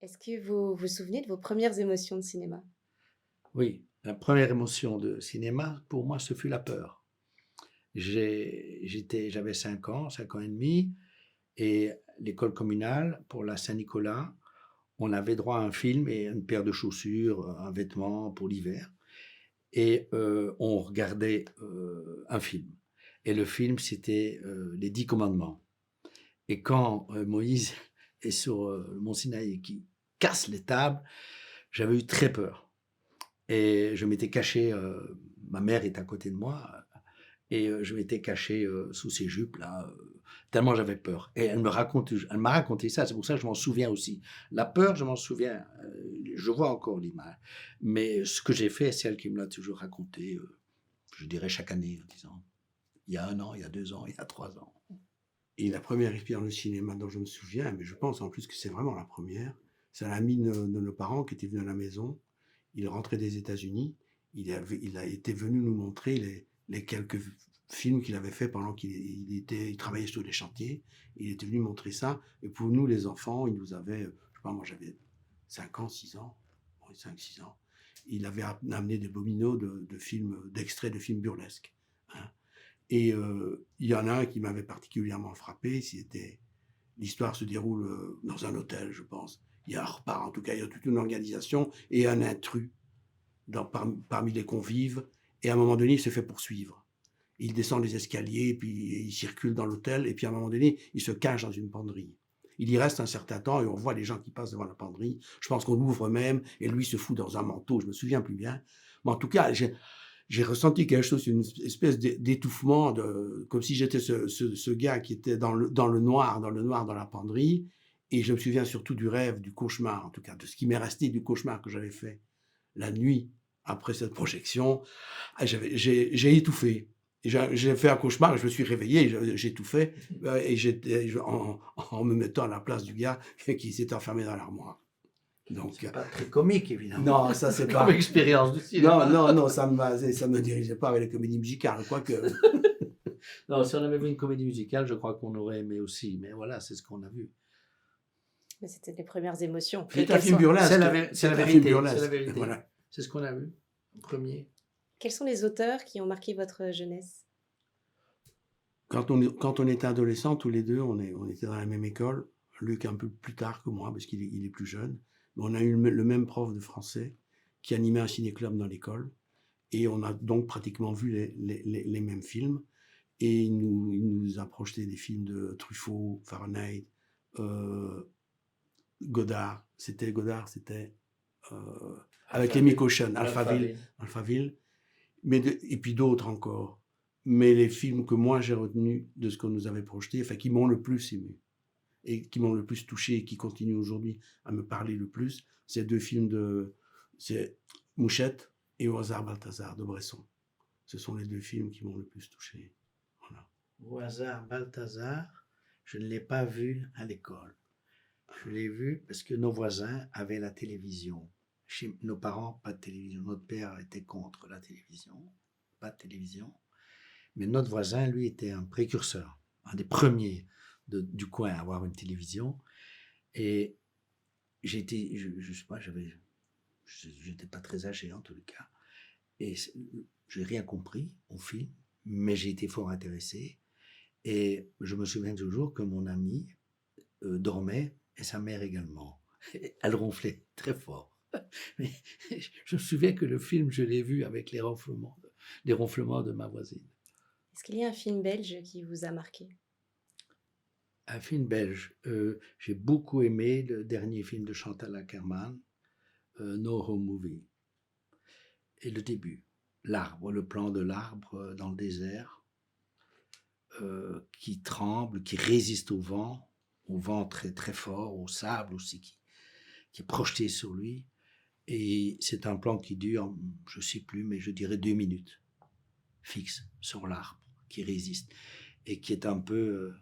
Est-ce que vous vous souvenez de vos premières émotions de cinéma? Oui, la première émotion de cinéma, pour moi, ce fut la peur. J'avais 5 ans et demi, et l'école communale, pour la Saint-Nicolas, on avait droit à un film et une paire de chaussures, un vêtement pour l'hiver, et on regardait, un film, et le film, c'était, les 10 commandements, et quand, Moïse est sur, le mont Sinaï et qu'il casse les tables, j'avais eu très peur. Et je m'étais caché, ma mère est à côté de moi, et je m'étais caché, sous ses jupes là, tellement j'avais peur, et elle m'a raconté ça, c'est pour ça que je m'en souviens aussi. La peur, je m'en souviens, je vois encore l'image, mais ce que j'ai fait, c'est elle qui me l'a toujours raconté, je dirais chaque année, en disant: «Il y a 1 an, il y a 2 ans, il y a 3 ans». Et la première expérience de cinéma dont je me souviens, mais je pense en plus que c'est vraiment la première, c'est un ami de nos parents qui était venu à la maison. Il rentrait des États-Unis. Il a été venu nous montrer les quelques films qu'il avait fait pendant il travaillait sur les chantiers. Il était venu montrer ça. Et pour nous, les enfants, il nous avait, je sais pas, moi j'avais 5 ans, 6 ans, bon, 5, 6 ans. Il avait amené des bominos de films, d'extraits de films burlesques, hein. Et il y en a un qui m'avait particulièrement frappé, c'était l'histoire se déroule, dans un hôtel, je pense. Il y a un repas, en tout cas, il y a toute une organisation et un intrus parmi les convives, et à un moment donné, il se fait poursuivre. Il descend les escaliers, puis il circule dans l'hôtel, et puis à un moment donné, il se cache dans une penderie. Il y reste un certain temps et on voit les gens qui passent devant la penderie. Je pense qu'on l'ouvre même et lui se fout dans un manteau, je me souviens plus bien. Mais en tout cas, j'ai ressenti quelque chose, une espèce d'étouffement, comme si j'étais ce gars qui était dans le noir, dans la penderie. Et je me souviens surtout du rêve, du cauchemar, en tout cas, de ce qui m'est resté du cauchemar que j'avais fait la nuit après cette projection. J'ai étouffé. J'ai fait un cauchemar, je me suis réveillé, j'étouffais, et en me mettant à la place du gars qui s'était enfermé dans l'armoire. Donc, C'est pas très comique, évidemment, non, ça c'est comme pas. expérience de Non, cinéma. non, non, ça me dirigeait pas avec les comédies musicales, quoique. Non, si on avait vu une comédie musicale, je crois qu'on aurait aimé aussi, mais voilà, c'est ce qu'on a vu. Mais c'était les premières émotions, quelles C'est un qu'elles film soient. burlesque. C'est la un film vérité, c'est la burlesque. vérité. Voilà. C'est ce qu'on a vu en premier. Quels sont les auteurs qui ont marqué votre jeunesse? Quand on était adolescents, tous les deux, on était dans la même école. Luc un peu plus tard que moi, parce qu'il est plus jeune. Mais on a eu le même prof de français qui animait un ciné-club dans l'école. Et on a donc pratiquement vu les mêmes films. Et il nous a projeté des films de Truffaut, Fahrenheit, euh, Godard. C'était avec Amy Caution, Alphaville, et puis d'autres encore. Mais les films que moi j'ai retenus de ce qu'on nous avait projeté, enfin qui m'ont le plus ému et qui m'ont le plus touché et qui continuent aujourd'hui à me parler le plus, c'est c'est Mouchette et Au hasard Balthazar de Bresson. Ce sont les deux films qui m'ont le plus touché. Voilà. Au hasard, Balthazar, je ne l'ai pas vu à l'école. Je l'ai vu parce que nos voisins avaient la télévision. Chez nos parents, pas de télévision. Notre père était contre la télévision, pas de télévision. Mais notre voisin, lui, était un précurseur, un des premiers du coin à avoir une télévision. Et j'étais, je sais pas, j'étais pas très âgé en tout cas. Et j'ai rien compris au film, mais j'ai été fort intéressé. Et je me souviens toujours que mon ami dormait, et sa mère également. Elle ronflait très fort. Mais je me souviens que le film, je l'ai vu avec les ronflements de ma voisine. Est-ce qu'il y a un film belge qui vous a marqué? Un film belge. J'ai beaucoup aimé le dernier film de Chantal Akerman, No Home Movie. Et le début, l'arbre, le plan de l'arbre dans le désert, qui tremble, qui résiste au vent très très fort, au sable aussi qui est projeté sur lui. Et c'est un plan qui dure, je ne sais plus, mais je dirais 2 minutes, fixe sur l'arbre, qui résiste et qui est un peu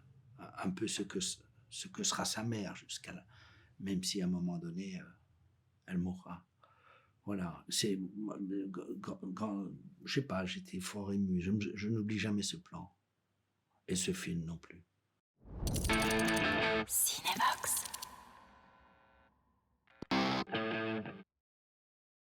ce que sera sa mère jusqu'à là, même si à un moment donné, elle mourra. Voilà, je sais pas, j'étais fort ému. Je n'oublie jamais ce plan et ce film non plus. Cinébox.